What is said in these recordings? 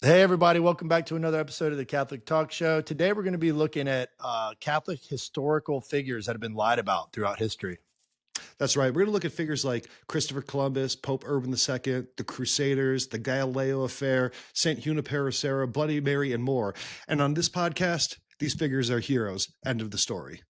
Hey, everybody. Welcome back to another episode of the Catholic Talk Show. Today, we're going to be looking at Catholic historical figures that have been lied about throughout history. That's right. We're going to look at figures like Christopher Columbus, Pope Urban II, the Crusaders, the Galileo affair, St. Junipero, Bloody Mary, and more. And on this podcast, these figures are heroes. End of the story.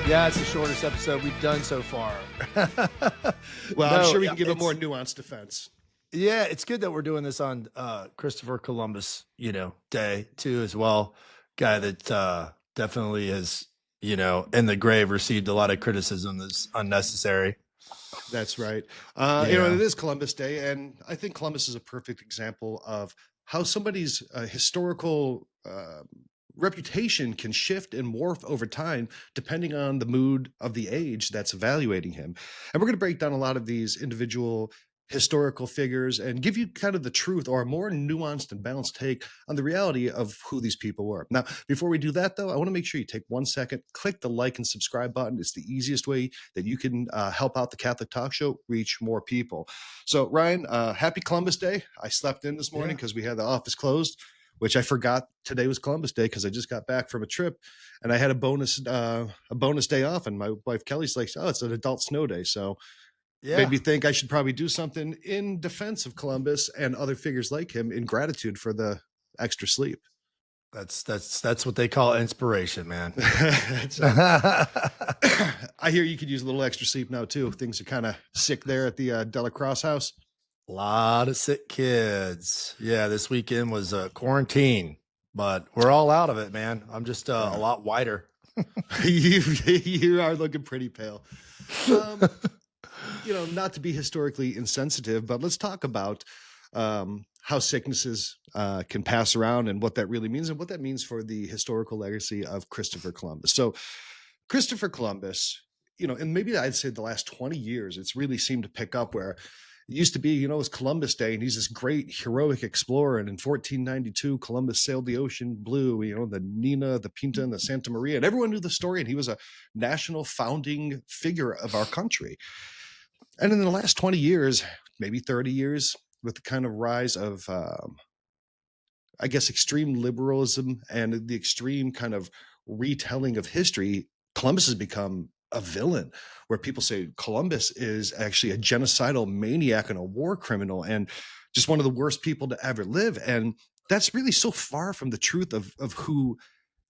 Yeah, it's the shortest episode we've done so far. Well, I'm sure we can give a more nuanced defense. Yeah, it's good that we're doing this on Christopher Columbus, day too as well. Guy that definitely has, in the grave received a lot of criticism that's unnecessary. That's right. It is Columbus Day, and I think Columbus is a perfect example of how somebody's historical reputation can shift and morph over time depending on the mood of the age that's evaluating him. And we're going to break down a lot of these individual historical figures and give you kind of the truth or a more nuanced and balanced take on the reality of who these people were. Now, before we do that, though, I want to make sure you take 1 second, click the like and subscribe button. It's the easiest way that you can help out the Catholic Talk Show reach more people. So, Ryan, happy Columbus Day. I slept in this morning because we had the office closed, which I forgot today was Columbus Day because I just got back from a trip and I had a bonus day off. And my wife Kelly's like, "Oh, it's an adult snow day." So made me think I should probably do something in defense of Columbus and other figures like him in gratitude for the extra sleep. That's what they call inspiration, man. I hear you could use a little extra sleep now too. Things are kind of sick there at the Dela Cross house. A lot of sick kids. Yeah, this weekend was quarantine, but we're all out of it, man. I'm just a lot whiter. You are looking pretty pale. Not to be historically insensitive, but let's talk about how sicknesses can pass around and what that really means and what that means for the historical legacy of Christopher Columbus. So Christopher Columbus, and maybe I'd say the last 20 years, it's really seemed to pick up where it used to be, it was Columbus Day, and he's this great heroic explorer. And in 1492, Columbus sailed the ocean blue, the Nina, the Pinta, and the Santa Maria. And everyone knew the story, and he was a national founding figure of our country. And in the last 20 years, maybe 30 years, with the kind of rise of, extreme liberalism and the extreme kind of retelling of history, Columbus has become a villain, where people say Columbus is actually a genocidal maniac and a war criminal and just one of the worst people to ever live. And that's really so far from the truth of who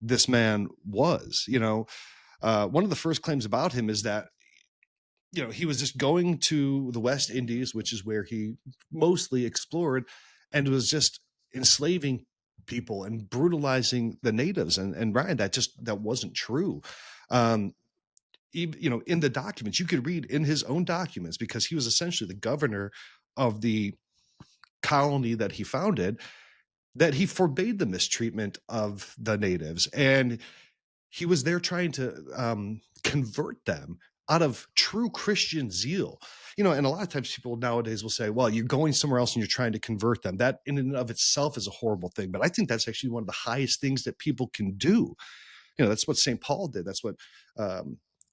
this man was. One of the first claims about him is that, he was just going to the West Indies, which is where he mostly explored, and was just enslaving people and brutalizing the natives. And Ryan, that wasn't true. In the documents, you could read in his own documents, because he was essentially the governor of the colony that he founded, that he forbade the mistreatment of the natives. And he was there trying to convert them out of true Christian zeal. And a lot of times people nowadays will say, well, you're going somewhere else and you're trying to convert them. That in and of itself is a horrible thing. But I think that's actually one of the highest things that people can do. That's what St. Paul did. That's what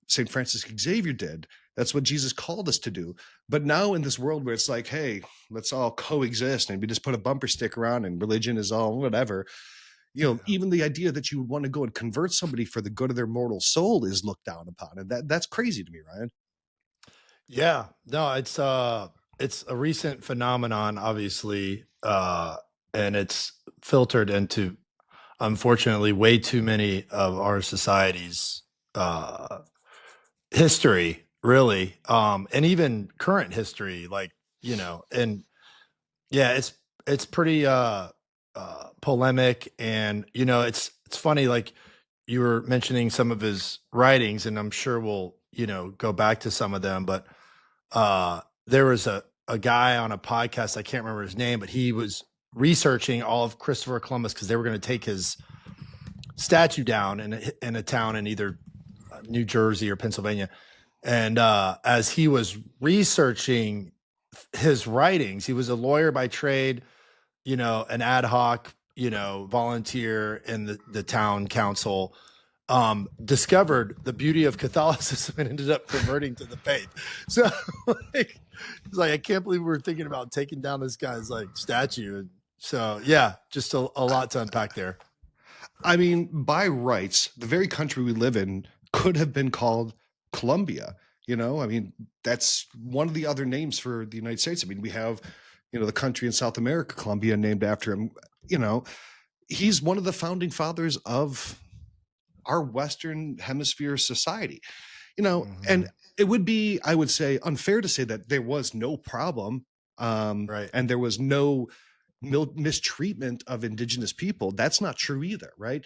St. Francis Xavier did. That's what Jesus called us to do. But now in this world where it's like, hey, let's all coexist and we just put a bumper sticker on and religion is all whatever, even the idea that you would want to go and convert somebody for the good of their mortal soul is looked down upon. And that's crazy to me, Ryan. Yeah, no, it's a recent phenomenon, obviously, and it's filtered into, unfortunately, way too many of our society's history, really, and even current history, and yeah, it's pretty polemic, and it's funny, like you were mentioning some of his writings, and I'm sure we'll go back to some of them, but there was a guy on a podcast, I can't remember his name, but he was researching all of Christopher Columbus because they were going to take his statue down in a town in either New Jersey or Pennsylvania. And as he was researching his writings, he was a lawyer by trade, an ad hoc, volunteer in the town council, discovered the beauty of Catholicism and ended up converting to the faith. So like, it's like, I can't believe we're thinking about taking down this guy's like statue. And so, yeah, just a lot to unpack there. I mean, by rights, the very country we live in could have been called Colombia. I mean, that's one of the other names for the United States. I mean, we have, the country in South America, Colombia, named after him. He's one of the founding fathers of our Western Hemisphere society, and it would be, I would say, unfair to say that there was no problem, Right. and there was no mistreatment of indigenous people. That's not true either, right?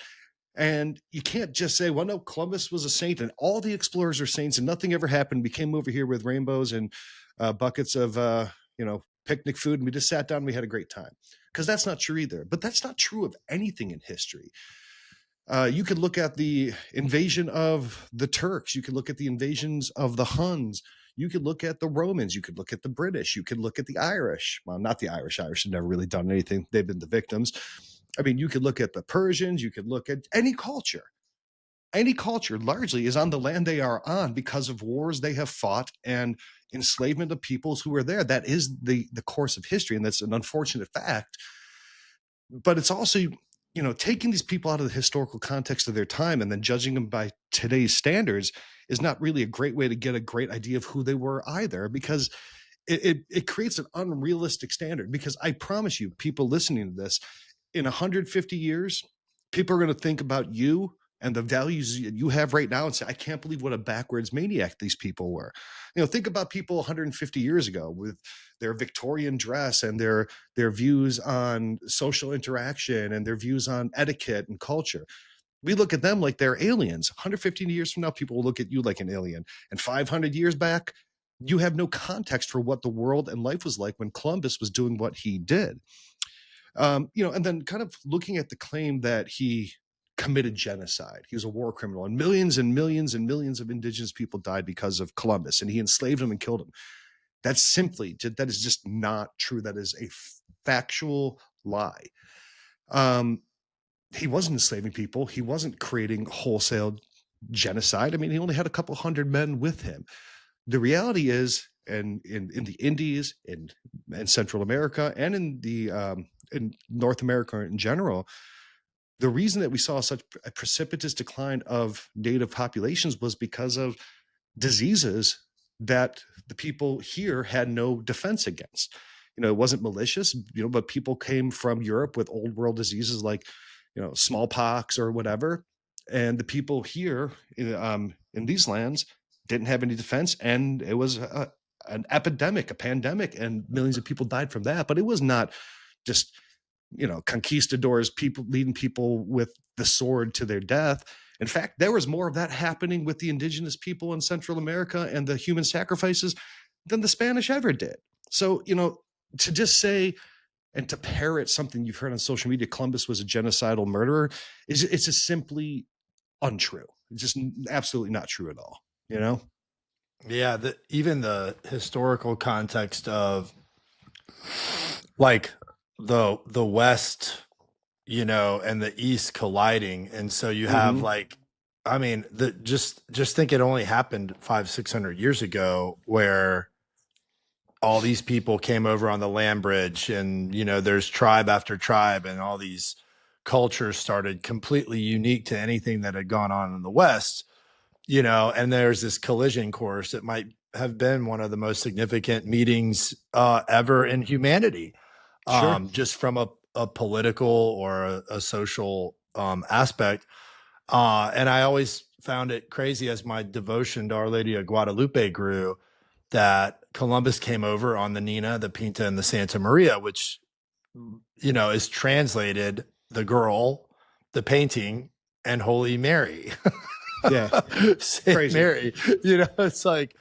And you can't just say, well, no, Columbus was a saint and all the explorers are saints and nothing ever happened. We came over here with rainbows and buckets of, picnic food, and we just sat down and we had a great time. Because that's not true either. But that's not true of anything in history. You could look at the invasion of the Turks. You could look at the invasions of the Huns. You could look at the Romans. You could look at the British. You could look at the Irish. Well, not the Irish. Irish have never really done anything. They've been the victims. I mean, you could look at the Persians. You could look at any culture. Any culture largely is on the land they are on because of wars they have fought and enslavement of peoples who were there. That is the course of history, and that's an unfortunate fact. But it's also, taking these people out of the historical context of their time and then judging them by today's standards is not really a great way to get a great idea of who they were either, because it creates an unrealistic standard. Because I promise you, people listening to this, in 150 years, people are going to think about you and the values you have right now and say, I can't believe what a backwards maniac these people were. Think about people 150 years ago with their Victorian dress and their views on social interaction and their views on etiquette and culture. We look at them like they're aliens. 150 years from now, people will look at you like an alien. And 500 years back, you have no context for what the world and life was like when Columbus was doing what he did. And then kind of looking at the claim that he committed genocide. He was a war criminal, and millions and millions and millions of indigenous people died because of Columbus, and he enslaved them and killed them. That is just not true. That is a factual lie. He wasn't enslaving people. He wasn't creating wholesale genocide. I mean, he only had a couple hundred men with him. The reality is, and in the Indies, in Central America, and in North America in general, the reason that we saw such a precipitous decline of native populations was because of diseases that the people here had no defense against. It wasn't malicious, but people came from Europe with old world diseases like, smallpox or whatever. And the people here in these lands didn't have any defense. And it was an epidemic, a pandemic, and millions of people died from that. But it was not just, conquistadors, people leading people with the sword to their death. In fact, there was more of that happening with the indigenous people in Central America and the human sacrifices than the Spanish ever did. So, to just say and to parrot something you've heard on social media, Columbus was a genocidal murderer, it's just simply untrue. It's just absolutely not true at all, Yeah, even the historical context of like the West, and the East colliding, and so you have like, I mean, just think it only happened 500-600 years ago, where all these people came over on the land bridge, and there's tribe after tribe, and all these cultures started completely unique to anything that had gone on in the West, and there's this collision course. It might have been one of the most significant meetings ever in humanity. Sure. Just from a political or a social aspect. And I always found it crazy as my devotion to Our Lady of Guadalupe grew, that Columbus came over on the Nina, the Pinta, and the Santa Maria, which, is translated the girl, the painting, and Holy Mary. Yeah. Saint Crazy. Mary. It's like,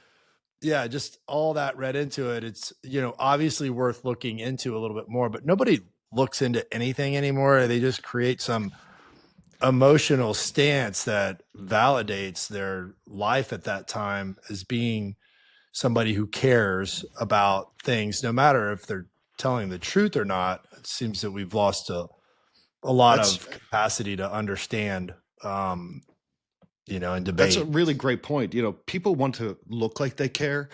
yeah, just all that read into it. It's, obviously worth looking into a little bit more, but nobody looks into anything anymore. They just create some emotional stance that validates their life at that time as being somebody who cares about things, no matter if they're telling the truth or not. It seems that we've lost a lot That's of capacity to understand, and that's a debate. really great point. People want to look like they care,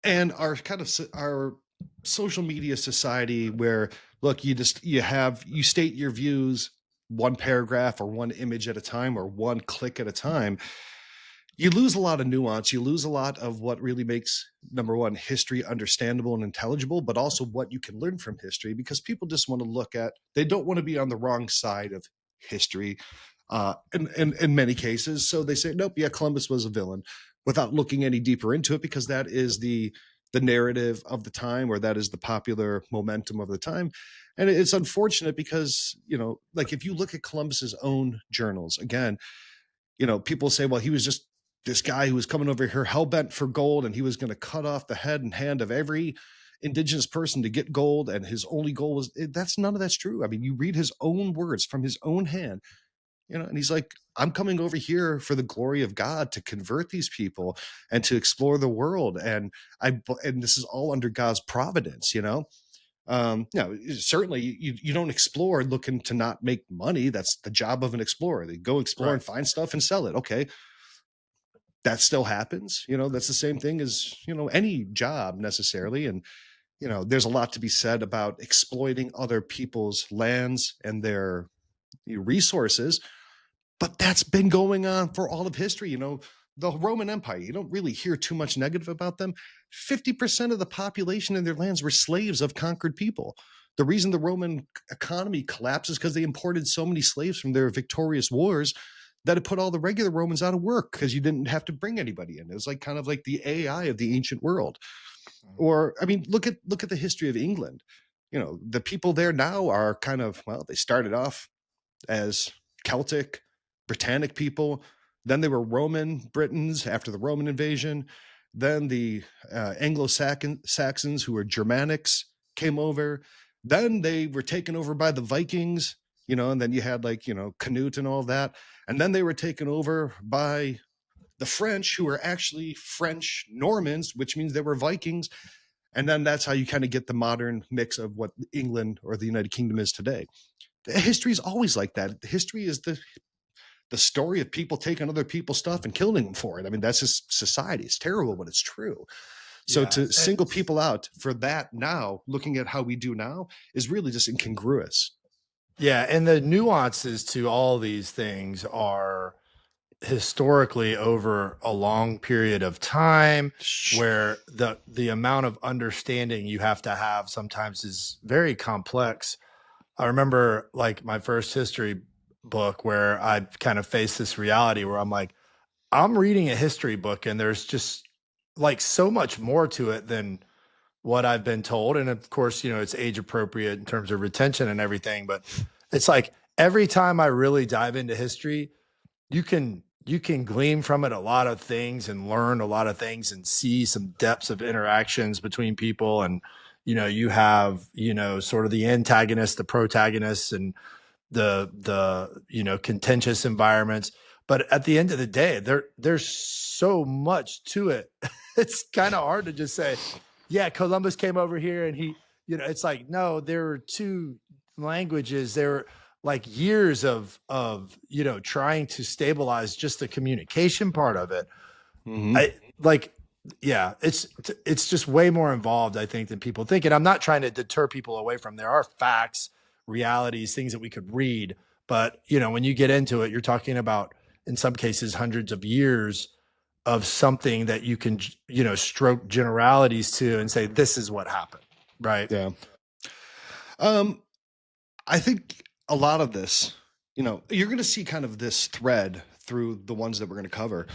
and our kind of our social media society where, look, you state your views one paragraph or one image at a time or one click at a time. You lose a lot of nuance. You lose a lot of what really makes, number one, history understandable and intelligible, but also what you can learn from history, because people just want to they don't want to be on the wrong side of history in many cases. So they say, nope, yeah, Columbus was a villain, without looking any deeper into it, because that is the narrative of the time, or that is the popular momentum of the time. And it's unfortunate because, like if you look at Columbus's own journals, again, people say, well, he was just this guy who was coming over here hell-bent for gold, and he was going to cut off the head and hand of every indigenous person to get gold, and his only goal was none of that's true. I mean, you read his own words from his own hand, and he's like, I'm coming over here for the glory of God, to convert these people and to explore the world, and this is all under God's providence. Certainly you don't explore looking to not make money. That's the job of an explorer. They go explore and find stuff and sell it. Okay, that still happens. That's the same thing as any job necessarily. And there's a lot to be said about exploiting other people's lands and their resources, but that's been going on for all of history. The Roman Empire, you don't really hear too much negative about them. 50% of the population in their lands were slaves of conquered people. The reason the Roman economy collapsed is because they imported so many slaves from their victorious wars that it put all the regular Romans out of work, because you didn't have to bring anybody in. It was like kind of like the AI of the ancient world. Or, I mean, look at the history of England. The people there now are kind of, well, they started off as Celtic, Britannic people. Then they were Roman Britons after the Roman invasion. Then the Anglo-Saxons, who were Germanics, came over. Then they were taken over by the Vikings, and then you had Canute and all that. And then they were taken over by the French, who were actually French Normans, which means they were Vikings. And then that's how you kind of get the modern mix of what England or the United Kingdom is today. History is always like that. History is the story of people taking other people's stuff and killing them for it. I mean, that's just society. It's terrible, but it's true. So to single people out for that now, looking at how we do now, is really just incongruous. Yeah, and the nuances to all these things are historically over a long period of time, where the amount of understanding you have to have sometimes is very complex. I remember like my first history book where I kind of faced this reality where I'm like, I'm reading a history book and there's just like so much more to it than what I've been told. And of course, it's age appropriate in terms of retention and everything. But it's like every time I really dive into history, you can glean from it a lot of things and learn a lot of things and see some depths of interactions between people. And, you have, sort of the antagonists, the protagonists, and the contentious environments. But at the end of the day, there's so much to it. It's kind of hard to just say, yeah, Columbus came over here and he, it's like, no, there were two languages. There were like years of trying to stabilize just the communication part of it. It's just way more involved, I think, than people think. And I'm not trying to deter people away from, there are facts, realities, things that we could read. But, when you get into it, you're talking about, in some cases, hundreds of years of something that you can, stroke generalities to and say, this is what happened. Right. Yeah. I think a lot of this, you're going to see kind of this thread through the ones that we're going to cover.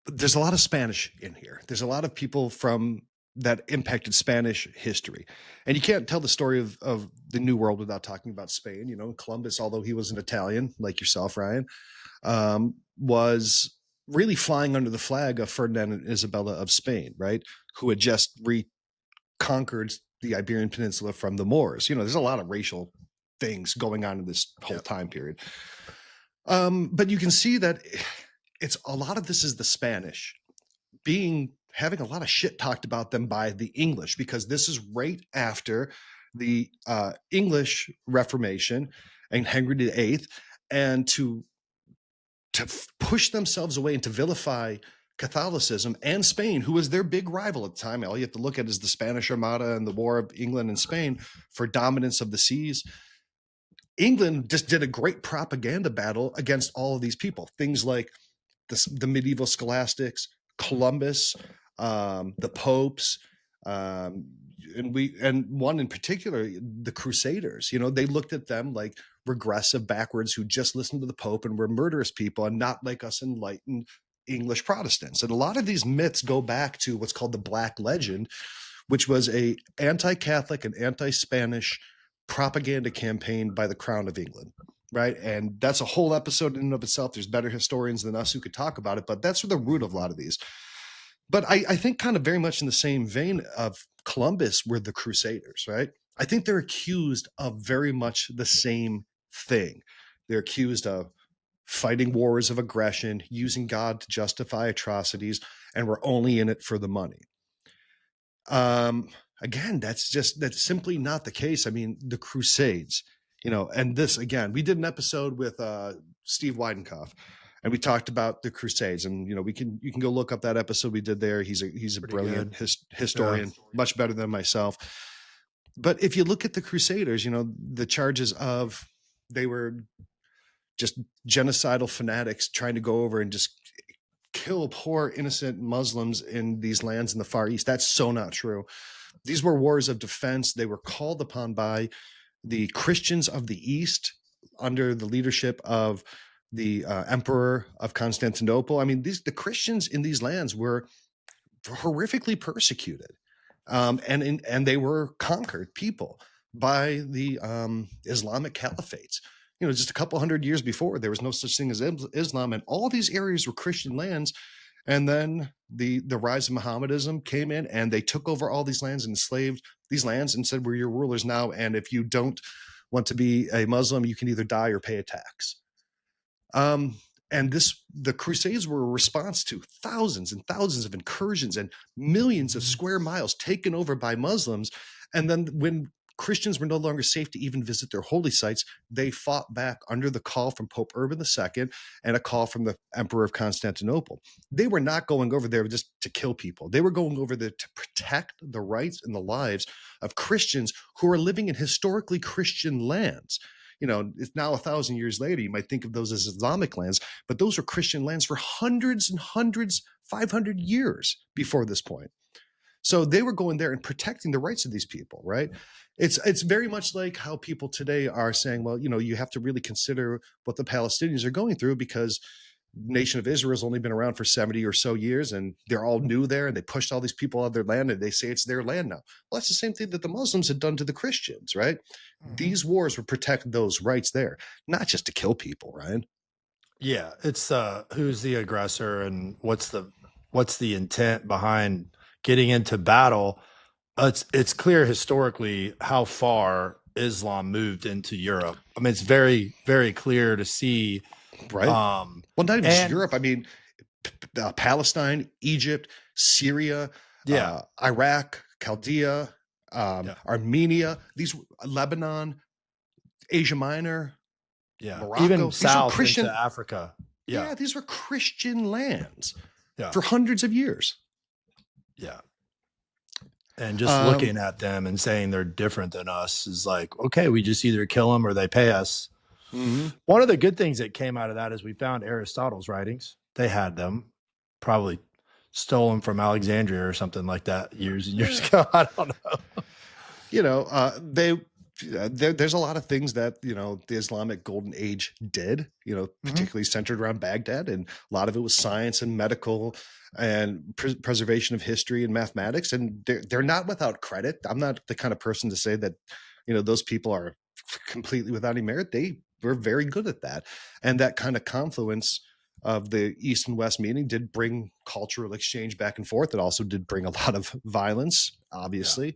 There's a lot of Spanish in here. There's a lot of people from that impacted Spanish history. And you can't tell the story of the New World without talking about Spain. Columbus, although he was an Italian like yourself, Ryan, was really flying under the flag of Ferdinand and Isabella of Spain, right? Who had just reconquered the Iberian Peninsula from the Moors. There's a lot of racial things going on in this whole time period. But you can see that it's a lot of this is the Spanish having a lot of shit talked about them by the English, because this is right after the English Reformation and Henry VIII, and to push themselves away and to vilify Catholicism and Spain, who was their big rival at the time. All you have to look at is the Spanish Armada and the War of England and Spain for dominance of the seas. England just did a great propaganda battle against all of these people. Things like the medieval scholastics, Columbus, the popes, and one in particular, the Crusaders. They looked at them like regressive backwards who just listened to the Pope and were murderous people, and not like us enlightened English Protestants. And a lot of these myths go back to what's called the Black Legend, which was a anti-Catholic and anti-Spanish propaganda campaign by the Crown of England. Right. And that's a whole episode in and of itself. There's better historians than us who could talk about it, but that's the root of a lot of these. But I think kind of very much in the same vein of Columbus were the Crusaders, right? I think they're accused of very much the same thing. They're accused of fighting wars of aggression, using God to justify atrocities, and we're only in it for the money. Again, that's simply not the case. I mean, the Crusades, and this, again, we did an episode with Steve Weidenkopf, and we talked about the Crusades, and you can go look up that episode we did there. He's a brilliant historian, much better than myself. But if you look at the Crusaders, the charges of they were just genocidal fanatics trying to go over and just kill poor innocent Muslims in these lands in the Far East. That's so not true. These were wars of defense. They were called upon by the Christians of the East under the leadership of the Emperor of Constantinople. I mean, the Christians in these lands were horrifically persecuted, and they were conquered people by the Islamic caliphates. Just a couple hundred years before, there was no such thing as Islam, and all these areas were Christian lands. And then the rise of Mohammedanism came in, and they took over all these lands and enslaved these lands and said, we're your rulers now. And if you don't want to be a Muslim, you can either die or pay a tax. And the Crusades were a response to thousands and thousands of incursions and millions of square miles taken over by Muslims. And then when Christians were no longer safe to even visit their holy sites, they fought back under the call from Pope Urban II and a call from the Emperor of Constantinople. They were not going over there just to kill people. They were going over there to protect the rights and the lives of Christians who are living in historically Christian lands. It's now 1,000 years later, you might think of those as Islamic lands, but those were Christian lands for hundreds and hundreds, 500 years before this point. So they were going there and protecting the rights of these people, right? It's very much like how people today are saying, well, you have to really consider what the Palestinians are going through, because the nation of Israel has only been around for 70 or so years, and they're all new there, and they pushed all these people out of their land, and they say it's their land now. Well, that's the same thing that the Muslims had done to the Christians, right? Mm-hmm. These wars would protect those rights there, not just to kill people, Ryan. Yeah, it's who's the aggressor and what's the intent behind getting into battle. It's clear historically how far Islam moved into Europe. I mean, it's very, very clear to see. Right. Well, not even just Europe. I mean, Palestine, Egypt, Syria, Iraq, Chaldea, Armenia, Lebanon, Asia Minor, Morocco, even south into Africa. Yeah, these were Christian lands for hundreds of years. Yeah. And just looking at them and saying they're different than us is like, okay, we just either kill them or they pay us. Mm-hmm. One of the good things that came out of that is we found Aristotle's writings. They had them, probably stole them from Alexandria or something like that years and years ago. I don't know. There's a lot of things that, the Islamic Golden Age did, particularly centered around Baghdad. And a lot of it was science and medical and preservation of history and mathematics. And they're not without credit. I'm not the kind of person to say that, those people are completely without any merit. They were very good at that. And that kind of confluence of the East and West meeting did bring cultural exchange back and forth. It also did bring a lot of violence, obviously.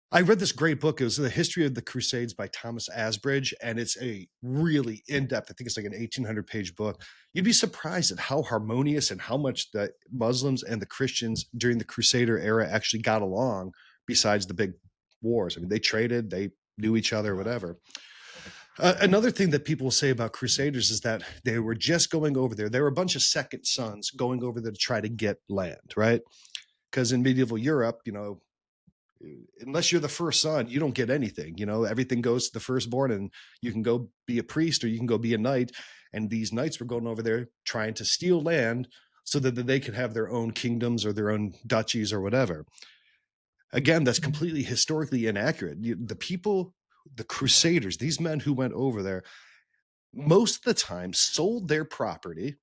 I read this great book. It was The History of the Crusades by Thomas Asbridge, and it's a really in-depth, I think it's like an 1,800-page book. You'd be surprised at how harmonious and how much the Muslims and the Christians during the Crusader era actually got along, besides the big wars. I mean, they traded, they knew each other, whatever. Another thing that people say about Crusaders is that they were just going over there. They were a bunch of second sons going over there to try to get land, right? Because in medieval Europe, unless you're the first son, you don't get anything. Everything goes to the firstborn, and you can go be a priest or you can go be a knight. And these knights were going over there trying to steal land so that they could have their own kingdoms or their own duchies or whatever. Again, that's completely historically inaccurate. The Crusaders, these men who went over there, most of the time sold their property,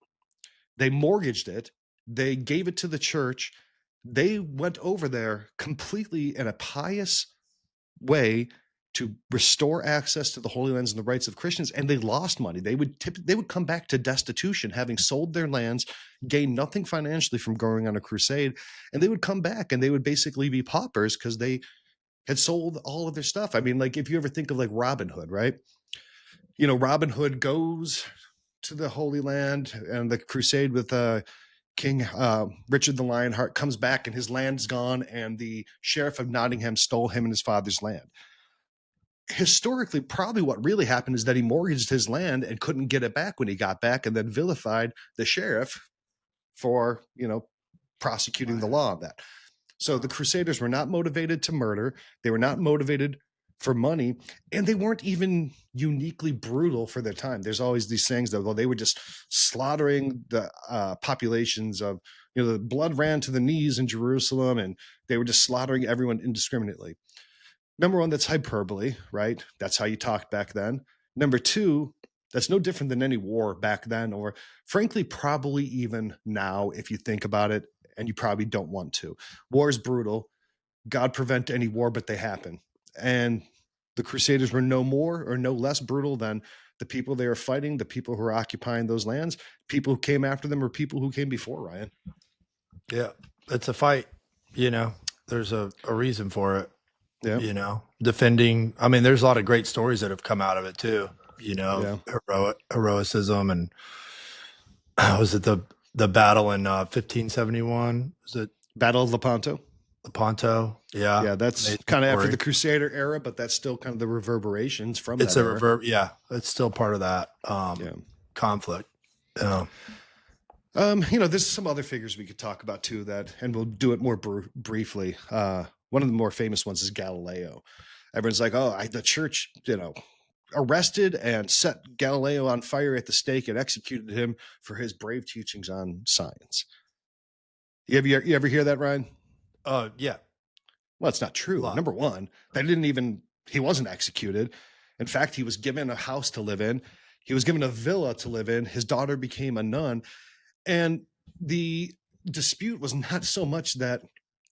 they mortgaged it, they gave it to the church. They went over there completely in a pious way to restore access to the Holy Lands and the rights of Christians, and they lost money. They would come back to destitution, having sold their lands, gained nothing financially from going on a crusade, and they would come back and they would basically be paupers because they had sold all of their stuff. I mean, like if you ever think of like Robin Hood, right? Robin Hood goes to the Holy Land and the crusade with King Richard the Lionheart, comes back and his land's gone, and the sheriff of Nottingham stole him and his father's land. Historically, probably what really happened is that he mortgaged his land and couldn't get it back when he got back, and then vilified the sheriff for, prosecuting the law of that. So the Crusaders were not motivated to murder. They were not motivated for money, and they weren't even uniquely brutal for their time. There's always these things that, well, they were just slaughtering the populations of, the blood ran to the knees in Jerusalem, and they were just slaughtering everyone indiscriminately. Number one, that's hyperbole, right? That's how you talked back then. Number two, that's no different than any war back then, or frankly, probably even now, if you think about it, and you probably don't want to. War is brutal. God prevent any war, but they happen. And the Crusaders were no more or no less brutal than the people they were fighting, the people who were occupying those lands, people who came after them, or people who came before, Ryan. Yeah, it's a fight. There's a reason for it. Yeah. Defending. I mean, there's a lot of great stories that have come out of it too. Heroicism, and was it the battle in 1571? Was it Battle of Lepanto? Lepanto, yeah, that's kind of after the Crusader era, but that's still kind of the reverberations from. It's a reverb, yeah. It's still part of that conflict. There's some other figures we could talk about too, and we'll do it more briefly. One of the more famous ones is Galileo. Everyone's like, the church, arrested and set Galileo on fire at the stake and executed him for his brave teachings on science. You ever hear that, Ryan? Yeah. Well, it's not true. Number one, he wasn't executed. In fact, he was given a house to live in. He was given a villa to live in. His daughter became a nun. And the dispute was not so much that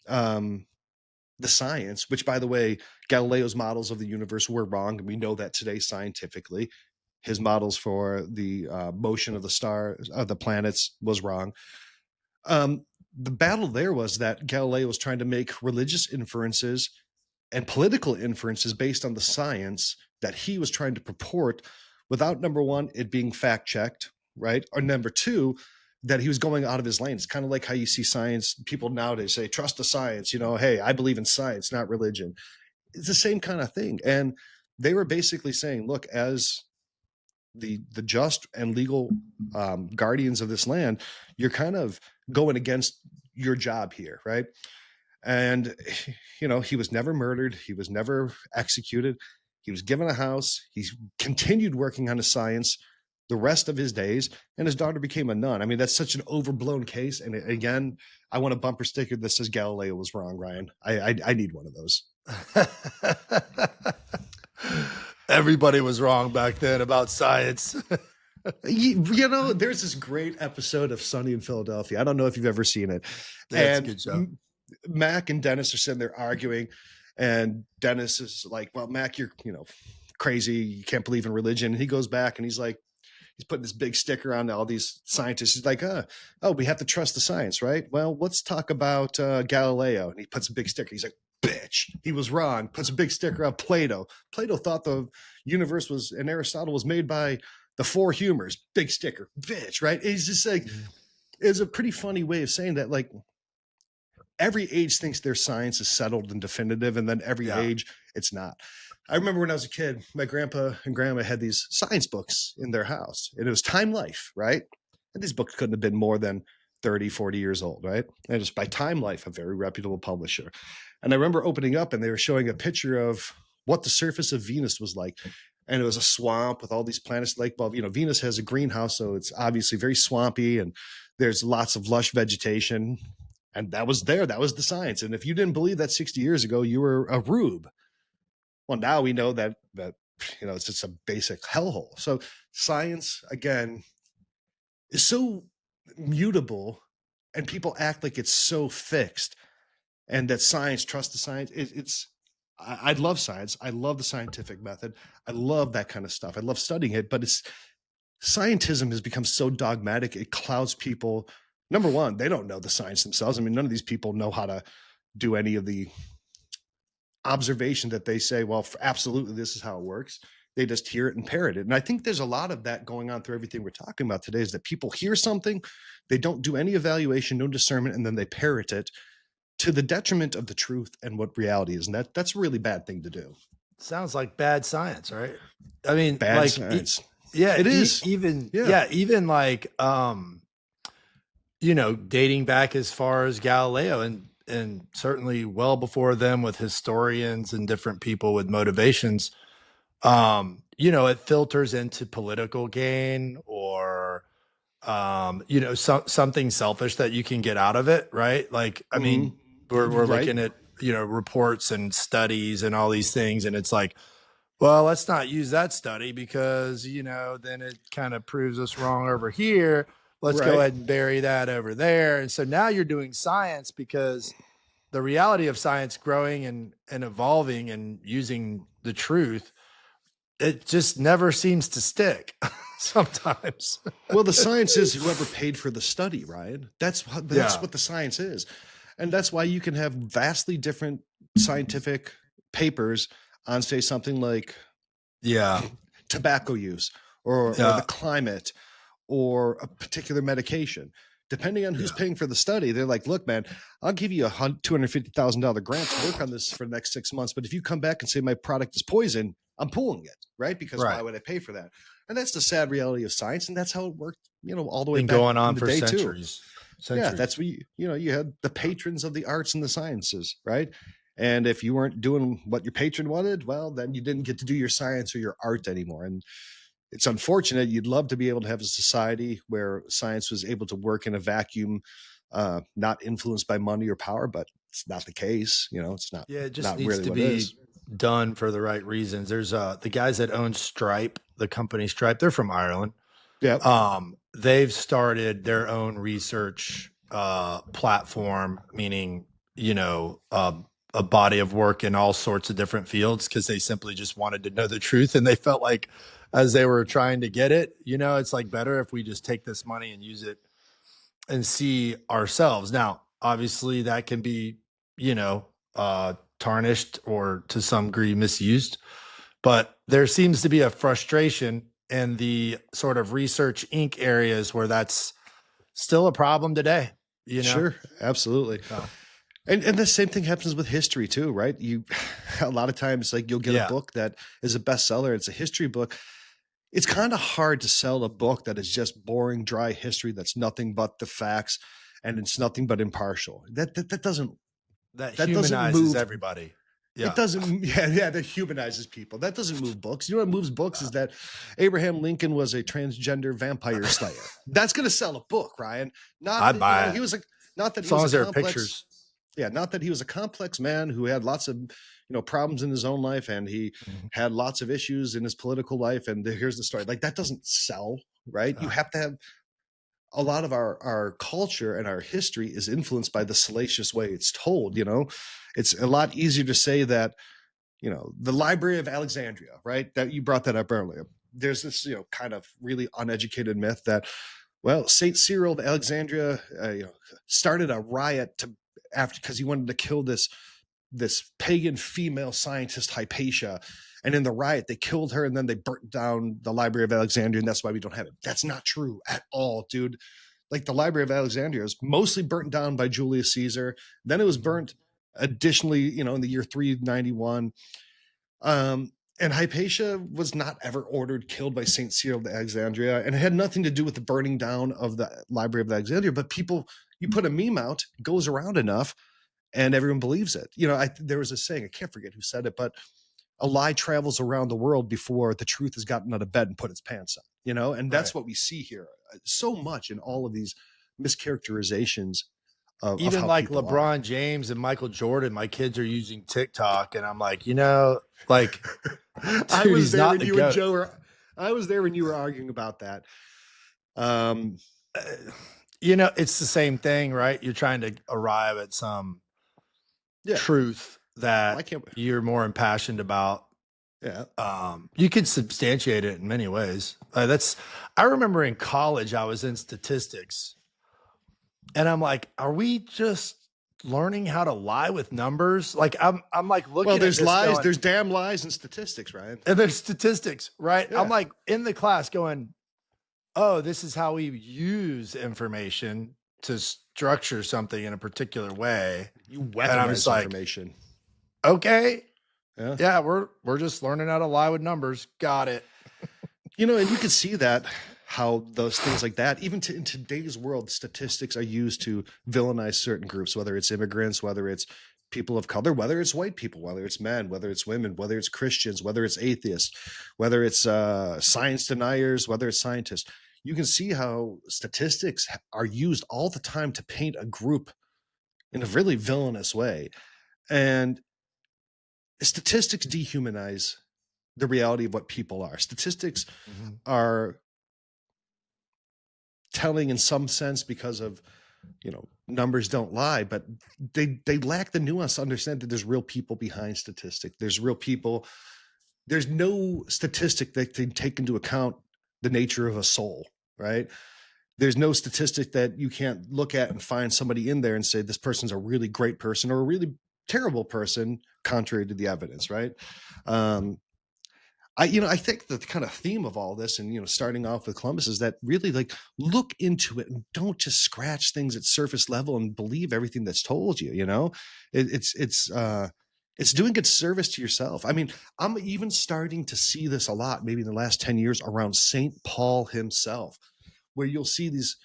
the science, which, by the way, Galileo's models of the universe were wrong. And we know that today scientifically. His models for the motion of the stars, of the planets, was wrong. The battle there was that Galileo was trying to make religious inferences and political inferences based on the science that he was trying to purport, without, number one, it being fact checked, right? Or number two, that he was going out of his lane. It's kind of like how you see science people nowadays say, trust the science, hey, I believe in science, not religion. It's the same kind of thing. And they were basically saying, look, as the just and legal guardians of this land, you're kind of going against your job here, right? And he was never murdered, he was never executed, he was given a house, he continued working on his science the rest of his days, and his daughter became a nun. I mean, that's such an overblown case, and again, I want a bumper sticker that says Galileo was wrong, Ryan. I need one of those. Everybody was wrong back then about science. There's this great episode of Sunny in Philadelphia. I don't know if you've ever seen it. That's a good show. Mac and Dennis are sitting there arguing, and Dennis is like, well, Mac, you're, crazy. You can't believe in religion. And he goes back and he's like, he's putting this big sticker on all these scientists. He's like, we have to trust the science, right? Well, let's talk about Galileo. And he puts a big sticker. He's like, bitch. bitch, he was wrong. Puts a big sticker on Plato. Plato thought the universe was, and Aristotle was made by the four humors. Big sticker, bitch, right? It's just like, it's a pretty funny way of saying that, like, every age thinks their science is settled and definitive, and then every age it's not. I remember when I was a kid, my grandpa and grandma had these science books in their house, and it was Time Life, right? And these books couldn't have been more than 30, 40 years old, right? And it's by Time Life, a very reputable publisher. And I remember opening up and they were showing a picture of what the surface of Venus was like. And it was a swamp with all these planets. Like, well, Venus has a greenhouse, so it's obviously very swampy and there's lots of lush vegetation. And that was there. That was the science. And if you didn't believe that 60 years ago, you were a rube. Well, now we know that it's just a basic hellhole. So science, again, is so mutable, and people act like it's so fixed, and that science, trust the science. I love science. I love the scientific method. I love that kind of stuff. I love studying it, but scientism has become so dogmatic. It clouds people. Number one, they don't know the science themselves. I mean, none of these people know how to do any of the observation that they say, well, absolutely, this is how it works. They just hear it and parrot it. And I think there's a lot of that going on through everything we're talking about today, is that people hear something, they don't do any evaluation, no discernment, and then they parrot it to the detriment of the truth and what reality is. And that's a really bad thing to do. Sounds like bad science, right? I mean, bad like, science. It is. Even like, dating back as far as Galileo and certainly well before them, with historians and different people with motivations, it filters into political gain or, something selfish that you can get out of it. Right. Like, I mean, we're right. Looking at, reports and studies and all these things. And it's like, well, let's not use that study because, then it kind of proves us wrong over here. Let's go ahead and bury that over there. And so now you're doing science, because the reality of science growing and evolving and using the truth, it just never seems to stick sometimes. Well, the science is whoever paid for the study, Ryan. That's what the science is. And that's why you can have vastly different scientific papers on, say, something like tobacco use or the climate or a particular medication. Depending on who's paying for the study, they're like, look, man, I'll give you a $250,000 grant to work on this for the next 6 months. But if you come back and say my product is poison, I'm pulling it, right? Because why would I pay for that? And that's the sad reality of science. And that's how it worked, all the way back going on in the for day centuries. Too. Yeah, that's what you had the patrons of the arts and the sciences, right? And if you weren't doing what your patron wanted, well, then you didn't get to do your science or your art anymore. And it's unfortunate. You'd love to be able to have a society where science was able to work in a vacuum, not influenced by money or power, but it's not the case. It's not. Yeah, it just needs really to be done for the right reasons. There's the guys that own Stripe, the company Stripe, they're from Ireland. Yeah. They've started their own research platform, meaning, a body of work in all sorts of different fields, because they simply just wanted to know the truth. And they felt like, as they were trying to get it, it's like better if we just take this money and use it and see ourselves. Now, obviously that can be, tarnished or to some degree misused, but there seems to be a frustration in the sort of Research Inc. areas where that's still a problem today. Sure. Absolutely. Oh. And the same thing happens with history too, right? A lot of times, like, you'll get a book that is a bestseller. It's a history book. It's kind of hard to sell a book that is just boring, dry history. That's nothing but the facts, and it's nothing but impartial. That doesn't humanizes everybody. Yeah. It doesn't. Yeah, that humanizes people. That doesn't move books. You know what moves books is that Abraham Lincoln was a transgender vampire slayer. That's going to sell a book, Ryan. I'd buy it. He was not that as long as there are pictures. Yeah, not that he was a complex man who had lots of problems in his own life, and he had lots of issues in his political life. And here's the story. Like, that doesn't sell, right? You have to have a lot of our culture and our history is influenced by the salacious way it's told. It's a lot easier to say that, the Library of Alexandria, right? That you brought that up earlier. There's this, kind of really uneducated myth that, well, Saint Cyril of Alexandria, started a riot because he wanted to kill this this pagan female scientist, Hypatia. And in the riot, they killed her, and then they burnt down the Library of Alexandria, and that's why we don't have it. That's not true at all, dude. Like, the Library of Alexandria was mostly burnt down by Julius Caesar. Then it was burnt additionally, in the year 391. And Hypatia was not ever killed by St. Cyril of Alexandria, and it had nothing to do with the burning down of the Library of Alexandria. But people, you put a meme out, it goes around enough, and everyone believes it. There was a saying, I can't forget who said it, but a lie travels around the world before the truth has gotten out of bed and put its pants on, and that's what we see here so much in all of these mischaracterizations even of like LeBron James and Michael Jordan. My kids are using TikTok, and I'm like, like, dude, I was there when you and Joe were. I was there when you were arguing about that. It's the same thing, right? You're trying to arrive at some truth that you're more impassioned about. Yeah. You can substantiate it in many ways. I remember in college, I was in statistics, and I'm like, are we just learning how to lie with numbers? Like, I'm like looking. Well, there's lies. There's damn lies in statistics, Ryan. And there's statistics, right? Yeah. I'm like in the class going, oh, this is how we use information to structure something in a particular way. You weaponize information. Like, okay. Yeah, we're just learning how to lie with numbers. Got it. And you can see that how those things like that, even in today's world, statistics are used to villainize certain groups, whether it's immigrants, whether it's people of color, whether it's white people, whether it's men, whether it's women, whether it's Christians, whether it's atheists, whether it's science deniers, whether it's scientists. You can see how statistics are used all the time to paint a group in a really villainous way. And statistics dehumanize the reality of what people are. Statistics are telling in some sense because of, numbers don't lie, but they lack the nuance to understand that there's real people behind statistics. There's real people. There's no statistic that can take into account the nature of a soul, right? There's no statistic that you can't look at and find somebody in there and say, this person's a really great person or a really terrible person, contrary to the evidence, right? I think the kind of theme of all this, and starting off with Columbus, is that really, like, look into it and don't just scratch things at surface level and believe everything that's told you. It's doing good service to yourself. I mean, I'm even starting to see this a lot, maybe in the last 10 years, around St. Paul himself, where you'll see these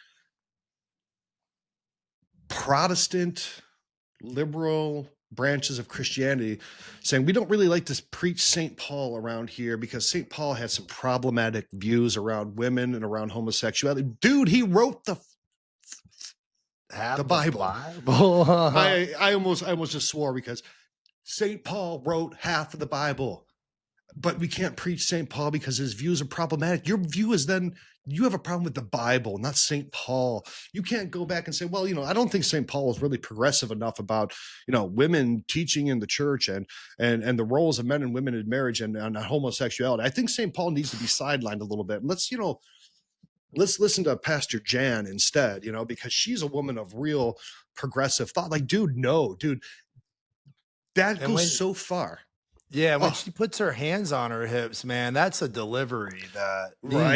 Protestant, liberal branches of Christianity saying, we don't really like to preach St. Paul around here because St. Paul had some problematic views around women and around homosexuality. Dude, he wrote the Bible. I almost just swore because St. Paul wrote half of the Bible, but we can't preach St. Paul because his views are problematic. Your view is then you have a problem with the Bible, not St. Paul. You can't go back and say, well, I don't think St. Paul was really progressive enough about, women teaching in the church and the roles of men and women in marriage and homosexuality. I think St. Paul needs to be sidelined a little bit. Let's listen to Pastor Jan instead, because she's a woman of real progressive thought. Like, dude, that goes so far. Yeah, when she puts her hands on her hips, man, that's a delivery that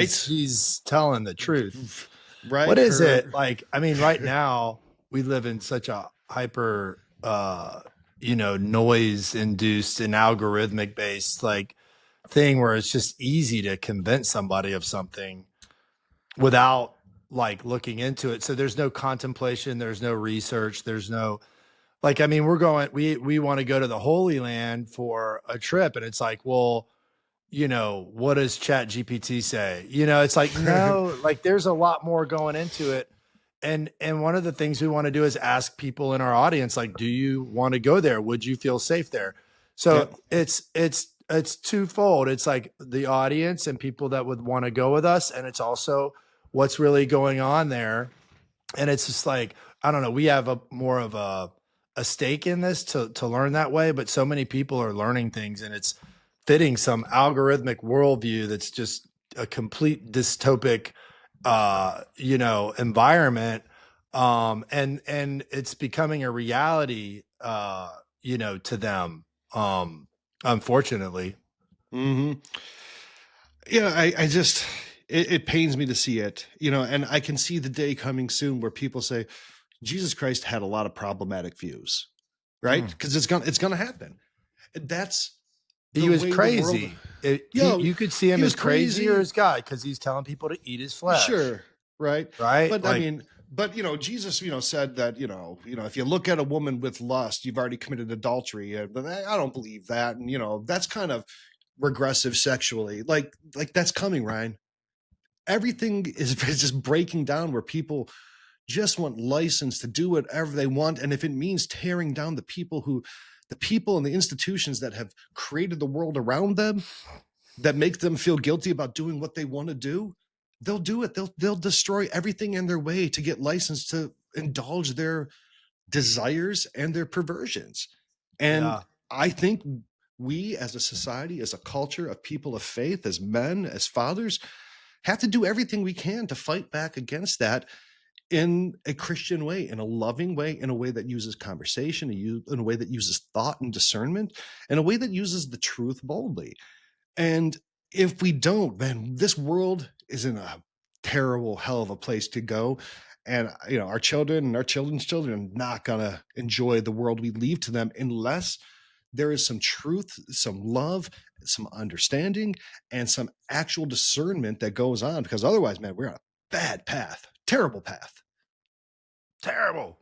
she's telling the truth. Right. What is it? Like, I mean, right now we live in such a hyper noise induced and algorithmic based like thing where it's just easy to convince somebody of something without like looking into it. So there's no contemplation, there's no research, there's no like, I mean, we want to go to the Holy Land for a trip. And it's like, well, what does Chat GPT say? It's like, no, like there's a lot more going into it. And one of the things we want to do is ask people in our audience, like, do you want to go there? Would you feel safe there? So it's twofold. It's like the audience and people that would want to go with us. And it's also what's really going on there. And it's just like, I don't know, we have more of a stake in this to learn that way, but so many people are learning things and it's fitting some algorithmic worldview that's just a complete dystopic environment, and it's becoming a reality to them. Unfortunately. Hmm. Yeah, I just it pains me to see it, and I can see the day coming soon where people say Jesus Christ had a lot of problematic views, right? Mm. Because it's gonna happen. And that's He the was way the world. crazy. Yo, You could see he him was as crazy or crazy. as God because he's telling people to eat his flesh, Sure, right? right? But I Like, mean, Jesus, said that, if you look at a woman with lust, you've already committed adultery. But I don't believe that, and that's kind of regressive sexually. Like that's coming, Ryan. Everything is just breaking down where people just want license to do whatever they want, and if it means tearing down the people and the institutions that have created the world around them, that make them feel guilty about doing what they want to do, they'll do it. They'll destroy everything in their way to get license to indulge their desires and their perversions. And yeah, I think we as a society, as a culture of people of faith, as men, as fathers, have to do everything we can to fight back against that in a Christian way, in a loving way, in a way that uses conversation, in a way that uses thought and discernment, in a way that uses the truth boldly. And if we don't, then this world is in a terrible hell of a place to go. And our children and our children's children are not gonna enjoy the world we leave to them unless there is some truth, some love, some understanding, and some actual discernment that goes on. Because otherwise, man, we're on a bad path, terrible path, terrible,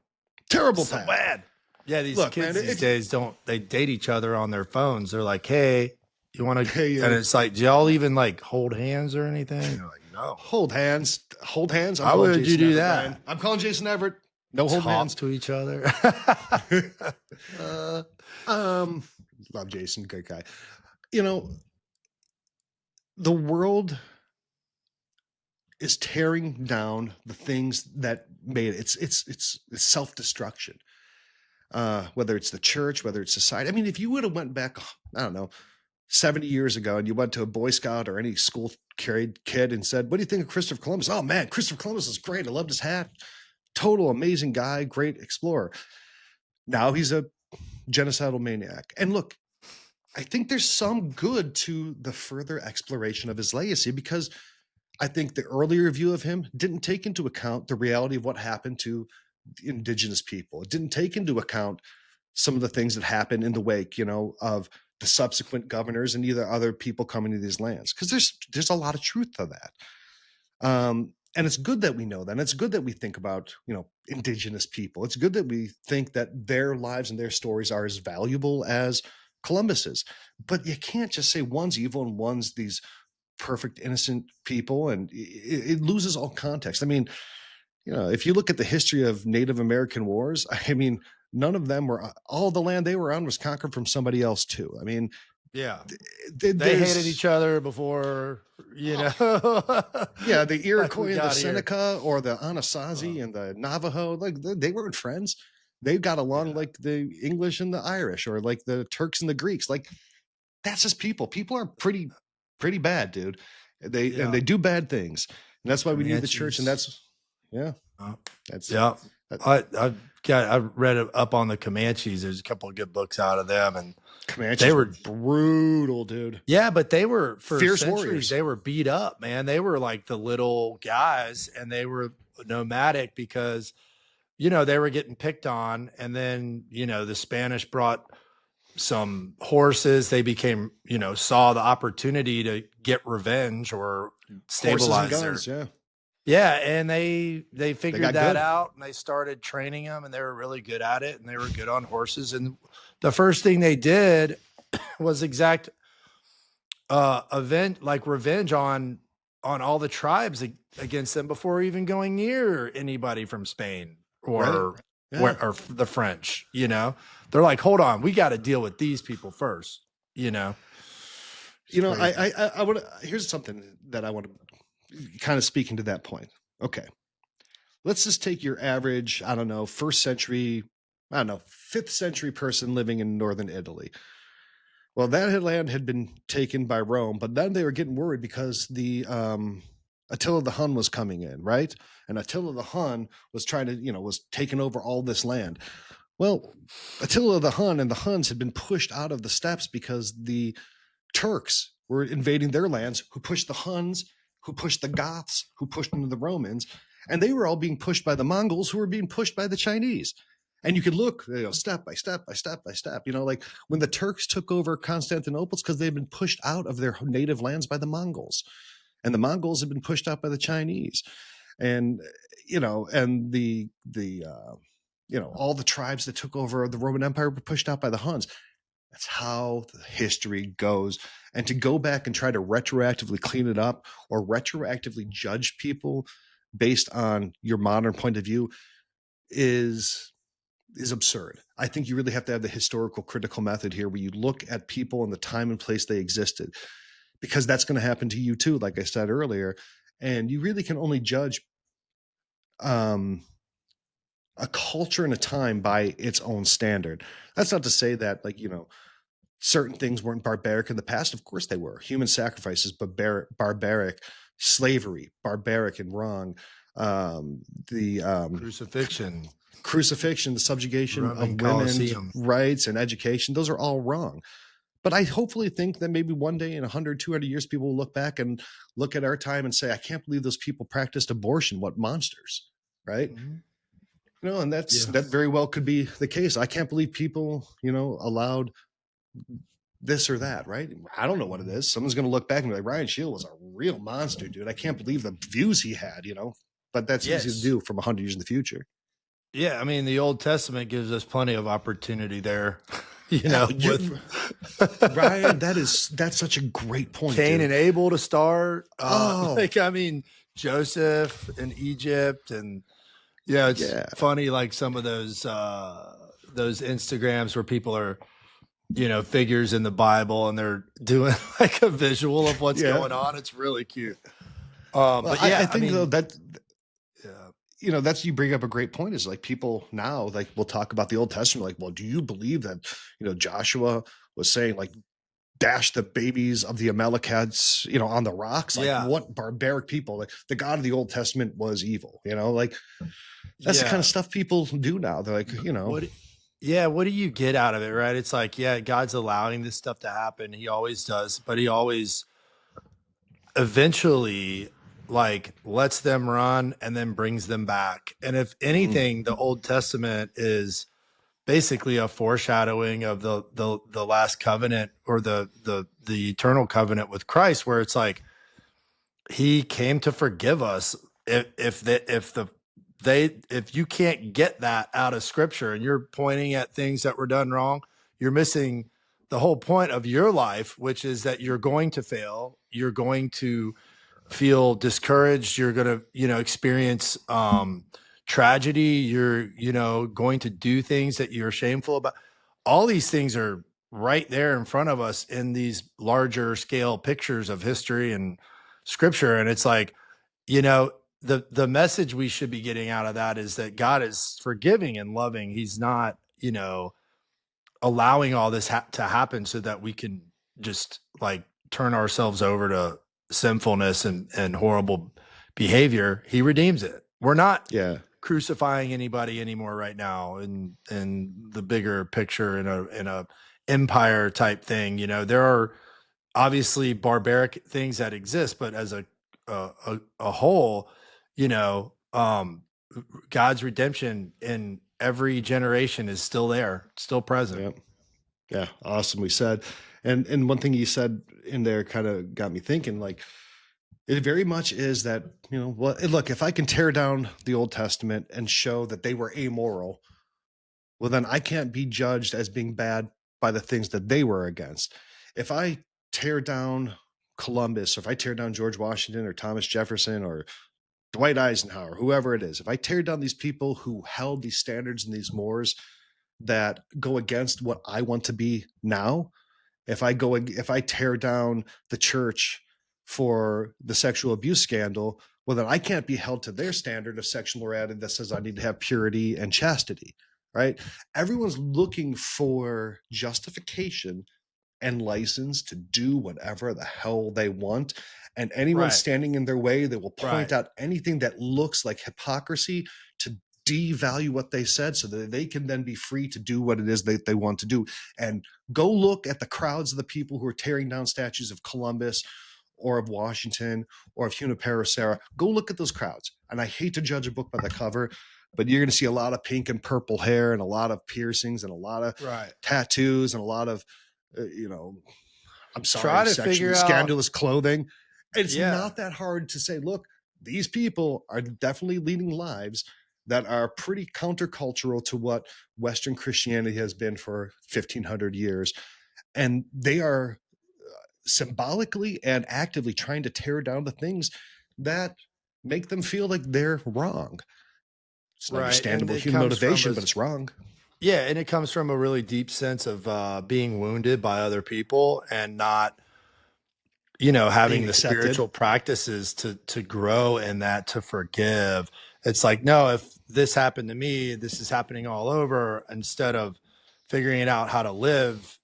terrible so path. bad. Yeah, these Look, man, kids these days they date each other on their phones. They're like, "Hey, you want to?" hey, And it's like, do y'all even like hold hands or anything? They're like, no. hold hands, hold hands. I'm Why calling would you Jason do Everett, that? Ryan. I'm calling Jason Everett. No hold Talk hands. to each other. uh, love Jason, great guy. The world is tearing down the things that made it. It's self-destruction. Whether it's the church, whether it's society. I mean, if you would have went back, I don't know, 70 years ago, and you went to a Boy Scout or any school carried kid and said, "What do you think of Christopher Columbus?" "Oh man, Christopher Columbus is great. I loved his hat. Total amazing guy, great explorer." Now he's a genocidal maniac. And look, I think there's some good to the further exploration of his legacy, because I think the earlier view of him didn't take into account the reality of what happened to indigenous people. It didn't take into account some of the things that happened in the wake, of the subsequent governors and either other people coming to these lands. Because there's a lot of truth to that. And it's good that we know that. And it's good that we think about, indigenous people. It's good that we think that their lives and their stories are as valuable as Columbus's. But you can't just say one's evil and one's these perfect, innocent people, and it loses all context. I mean, if you look at the history of Native American wars, I mean, none of them were, all the land they were on was conquered from somebody else too. I mean, Yeah. They there's hated each other before, yeah, the Iroquois and the got here. Seneca or the Anasazi and the Navajo, like they weren't friends. They got along like the English and the Irish, or like the Turks and the Greeks. Like, that's just people. People are pretty bad, dude. And they do bad things, and that's why we need the church. And that's that's Yeah. that, I read up on the Comanches. There's a couple of good books out of them, and Comanches they were brutal, dude. Yeah, but they were for Fierce centuries. warriors. They were beat up, man. They were like the little guys, and they were nomadic because they were getting picked on, and then the Spanish brought some horses. They became saw the opportunity to get revenge or stabilize Horses and guns, yeah, and they figured got that good. out, and they started training them, and they were really good at it, and they were good on horses. And the first thing they did was exact event like revenge on all the tribes against them before even going near anybody from Spain or or the French. They're like, hold on, we got to deal with these people first. I want to. Here's something that I want to kind of speaking to that point. Okay, let's just take your average, I don't know, 5th century person living in northern Italy. Well, that land had been taken by Rome, but then they were getting worried because the Attila the Hun was coming in, right? And Attila the Hun was trying to, was taking over all this land. Well, Attila the Hun and the Huns had been pushed out of the steppes because the Turks were invading their lands, who pushed the Huns, who pushed the Goths, who pushed into the Romans, and they were all being pushed by the Mongols, who were being pushed by the Chinese. And you could look, step by step by step by step. Like when the Turks took over Constantinople, it's because they've been pushed out of their native lands by the Mongols, and the Mongols have been pushed out by the Chinese, and and the all the tribes that took over the Roman Empire were pushed out by the Huns. That's how the history goes. And to go back and try to retroactively clean it up or retroactively judge people based on your modern point of view is absurd. I think you really have to have the historical critical method here, where you look at people and the time and place they existed, because that's going to happen to you too, like I said earlier. And you really can only judge a culture and a time by its own standard. That's not to say that, certain things weren't barbaric in the past. Of course they were. Human sacrifices, barbaric, slavery, barbaric and wrong. The crucifixion, the subjugation Roman of women's Colosseum. rights and education, those are all wrong. But I hopefully think that maybe one day in 100, 200 years, people will look back and look at our time and say, I can't believe those people practiced abortion. What monsters, right? Mm-hmm. And that very well could be the case. I can't believe people, allowed this or that, right? I don't know what it is. Someone's going to look back and be like, Ryan Shield was a real monster, dude. I can't believe the views he had, but that's easy to do from 100 years in the future. Yeah. I mean, the Old Testament gives us plenty of opportunity there, Ryan, that's such a great point. Cain and Abel to start. Joseph in Egypt, and it's funny. Like some of those Instagrams where people are, figures in the Bible, and they're doing like a visual of what's going on. It's really cute. But I think though that, that's, you bring up a great point, is like people now, like we'll talk about the Old Testament. Like, well, do you believe that, Joshua was saying like, dash the babies of the Amalekites, on the rocks? Like what barbaric people, like the God of the Old Testament was evil, like that's the kind of stuff people do now. They're like, what do you get out of it, right? It's like, God's allowing this stuff to happen. He always does, but he always eventually like lets them run and then brings them back. And if anything, the Old Testament is basically a foreshadowing of the last covenant, or the eternal covenant with Christ, where it's like he came to forgive us. If you can't get that out of scripture and you're pointing at things that were done wrong, you're missing the whole point of your life, which is that you're going to fail. You're going to feel discouraged. You're going to, experience, tragedy. You're, going to do things that you're shameful about. All these things are right there in front of us in these larger scale pictures of history and scripture. And it's like, the message we should be getting out of that is that God is forgiving and loving. He's not, allowing all this to happen so that we can just like turn ourselves over to sinfulness and horrible behavior. He redeems it. We're not crucifying anybody anymore right now in the bigger picture in a empire type thing. There are obviously barbaric things that exist, but as a whole, God's redemption in every generation is still there, still present. Yeah. Awesomely said. And one thing you said in there kind of got me thinking, like, it very much is that, look, if I can tear down the Old Testament and show that they were amoral, well, then I can't be judged as being bad by the things that they were against. If I tear down Columbus, or if I tear down George Washington or Thomas Jefferson or Dwight Eisenhower, whoever it is, if I tear down these people who held these standards and these mores that go against what I want to be now, if I tear down the church for the sexual abuse scandal, well, then I can't be held to their standard of sexual morality that says I need to have purity and chastity, right? Everyone's looking for justification and license to do whatever the hell they want. And anyone standing in their way, they will point out anything that looks like hypocrisy to devalue what they said so that they can then be free to do what it is they want to do. And go look at the crowds of the people who are tearing down statues of Columbus or of Washington or of Junipero Serra. Go look at those crowds. And I hate to judge a book by the cover, but you're going to see a lot of pink and purple hair and a lot of piercings and a lot of tattoos and a lot of, I'm sorry, sexually scandalous clothing. It's not that hard to say, look, these people are definitely leading lives that are pretty countercultural to what Western Christianity has been for 1,500 years. And they are symbolically and actively trying to tear down the things that make them feel like they're wrong. It's an understandable human motivation, but it's wrong. Yeah, and it comes from a really deep sense of being wounded by other people and not, having the spiritual practices to grow in that, to forgive. It's like, no, if this happened to me, this is happening all over, instead of figuring out how to live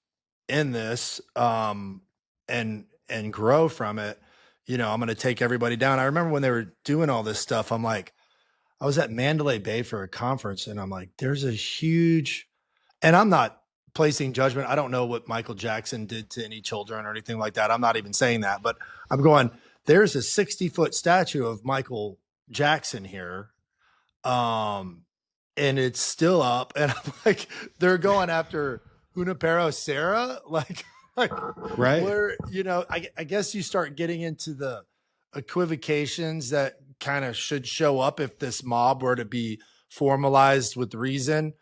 in this and grow from it. I'm going to take everybody down. I remember when they were doing all this stuff, I'm like, I was at Mandalay Bay for a conference and I'm like, there's a huge, and I'm not placing judgment. I don't know what Michael Jackson did to any children or anything like that. I'm not even saying that, but I'm going, there's a 60-foot statue of Michael Jackson here. And it's still up. And I'm like, they're going after Junipero Serra. Like, right. Where, I guess you start getting into the equivocations that kind of should show up if this mob were to be formalized with reason,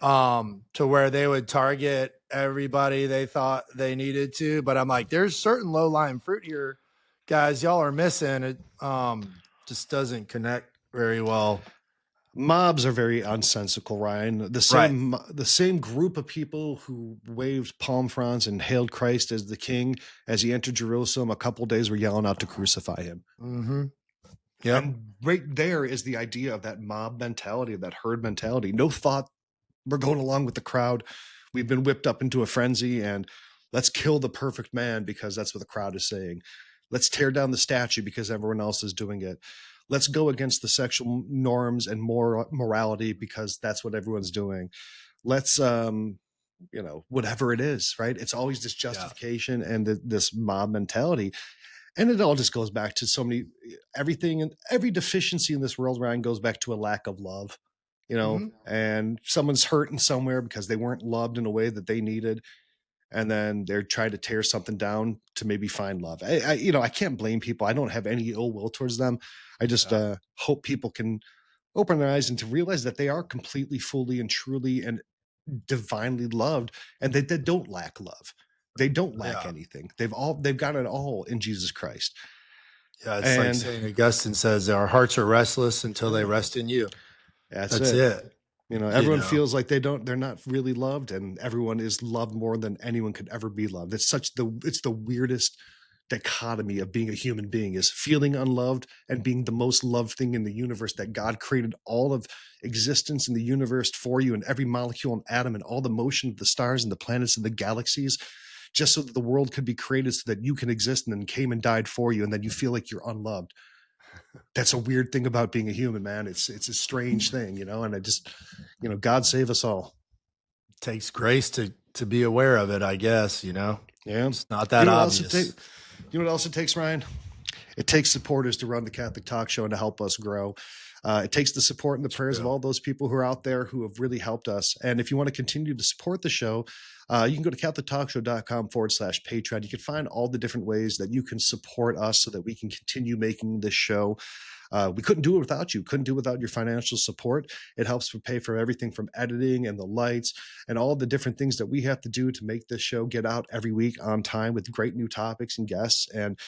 to where they would target everybody they thought they needed to. But I'm like, there's certain low-lying fruit here, guys, y'all are missing. It just doesn't connect very well. Mobs are very unsensical, Ryan. The same group of people who waved palm fronds and hailed Christ as the king as he entered Jerusalem a couple days were yelling out to crucify him. Mm-hmm. Yeah, and right there is the idea of that mob mentality, of that herd mentality. No thought, we're going along with the crowd. We've been whipped up into a frenzy, and let's kill the perfect man because that's what the crowd is saying. Let's tear down the statue because everyone else is doing it. Let's go against the sexual norms and morality because that's what everyone's doing. Let's, whatever it is, right? It's always this justification and this mob mentality. And it all just goes back to everything and every deficiency in this world, Ryan, goes back to a lack of love, and someone's hurting somewhere because they weren't loved in a way that they needed. And then they're trying to tear something down to maybe find love. I can't blame people. I don't have any ill will towards them. I just hope people can open their eyes and to realize that they are completely, fully, and truly and divinely loved, and they don't lack love. They don't lack anything. They've got it all in Jesus Christ. Yeah, it's like St. Augustine says, our hearts are restless until they rest in you. That's it. Everyone feels like they're not really loved, and everyone is loved more than anyone could ever be loved. It's the weirdest dichotomy of being a human being, is feeling unloved and being the most loved thing in the universe, that God created all of existence in the universe for you, and every molecule and atom and all the motion of the stars and the planets and the galaxies, just so that the world could be created so that you can exist, and then came and died for you, and then you feel like you're unloved. That's a weird thing about being a human, man. It's a strange thing, and I just, God save us all. It takes grace to be aware of it, I guess, Yeah. It's not that obvious. You know what else it takes, Ryan? It takes supporters to run the Catholic Talk Show and to help us grow. It takes the support and the prayers of all those people who are out there who have really helped us. And if you want to continue to support the show, you can go to CatholicTalkShow.com/Patreon. You can find all the different ways that you can support us so that we can continue making this show. We couldn't do it without you. Couldn't do it without your financial support. It helps to pay for everything from editing and the lights and all the different things that we have to do to make this show get out every week on time with great new topics and guests, and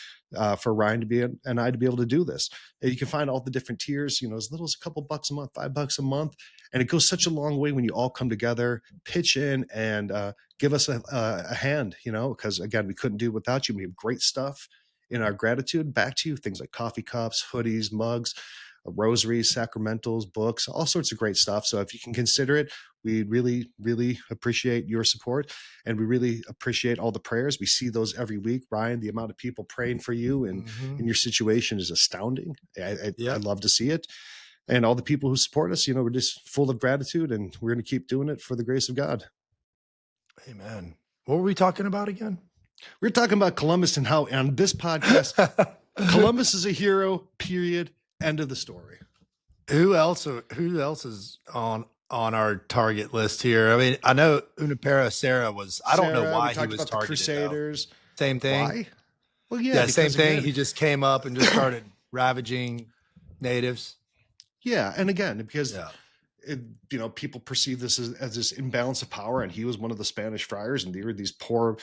for Ryan and I to be able to do this. And you can find all the different tiers, as little as a couple bucks a month, $5 a month. And it goes such a long way when you all come together, pitch in, and give us a hand, because again, we couldn't do it without you. We have great stuff in our gratitude back to you, things like coffee cups, hoodies, mugs, rosaries, sacramentals, books, all sorts of great stuff. So if you can consider it, we really, really appreciate your support, and we really appreciate all the prayers. We see those every week. Ryan, the amount of people praying for you and in your situation is astounding. I love to see it. and all the people who support us. We're just full of gratitude, and we're going to keep doing it for the grace of God. Amen. What were we talking about again? We're talking about Columbus and how on this podcast, Columbus is a hero, period. End of the story. Who else is on our target list here? I mean, I know Unipera Serra was. I don't know why he was about targeted. The Crusaders. Same thing. Why? Well, yeah, same thing. He just came up and just started ravaging natives. Yeah, and again, because people perceive this as this imbalance of power, and he was one of the Spanish friars, and they were these poor,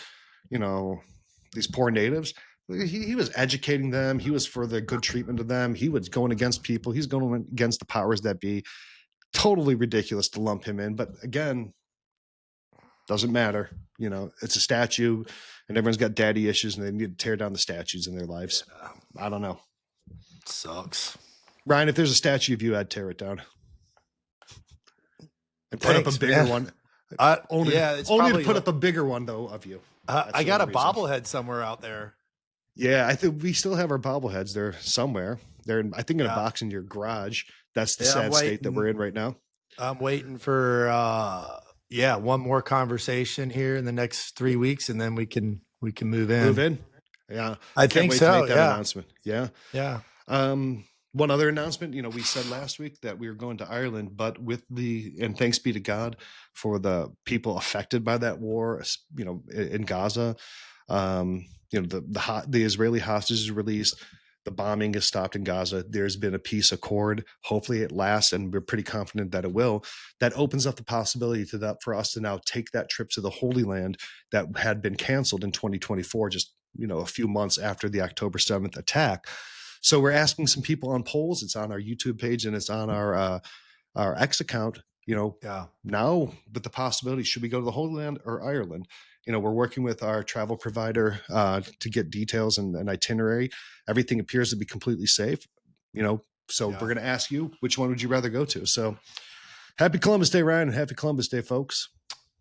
these poor natives. He was educating them. He was for the good treatment of them. He was going against people. He's going against the powers that be. Totally ridiculous to lump him in. But again, doesn't matter. It's a statue, and everyone's got daddy issues, and they need to tear down the statues in their lives. I don't know. It sucks. Ryan, if there's a statue of you, I'd tear it down. And put up a bigger one. Only to put up a bigger one, though, of you. I got a bobblehead somewhere out there. Yeah, I think we still have our bobbleheads. They're somewhere. They're, I think, in a box in your garage. That's the sad state that we're in right now. I'm waiting for one more conversation here in the next 3 weeks, and then we can move in. Move in. Yeah, I think so. To make that announcement. Yeah. Yeah. One other announcement, we said last week that we were going to Ireland, but and thanks be to God for the people affected by that war, in Gaza. The Israeli hostages released. The bombing is stopped in Gaza. There's been a peace accord. Hopefully it lasts, and we're pretty confident that it will. That opens up the possibility for us to now take that trip to the Holy Land that had been canceled in 2024, just a few months after the October 7th attack. So we're asking some people on polls. It's on our YouTube page, and it's on our X account. Now with the possibility, should we go to the Holy Land or Ireland? We're working with our travel provider to get details and an itinerary. Everything appears to be completely safe. So we're going to ask you, which one would you rather go to? So happy Columbus Day, Ryan, and happy Columbus Day, folks.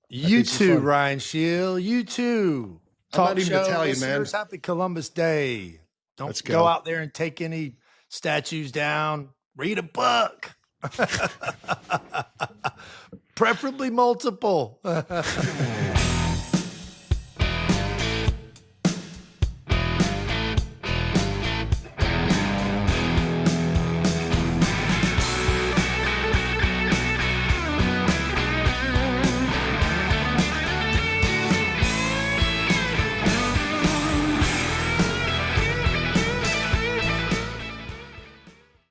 You too, Ryan Shield. You too. I'm not even Italian, man. Happy Columbus Day. Don't go out there and take any statues down. Read a book. Preferably multiple.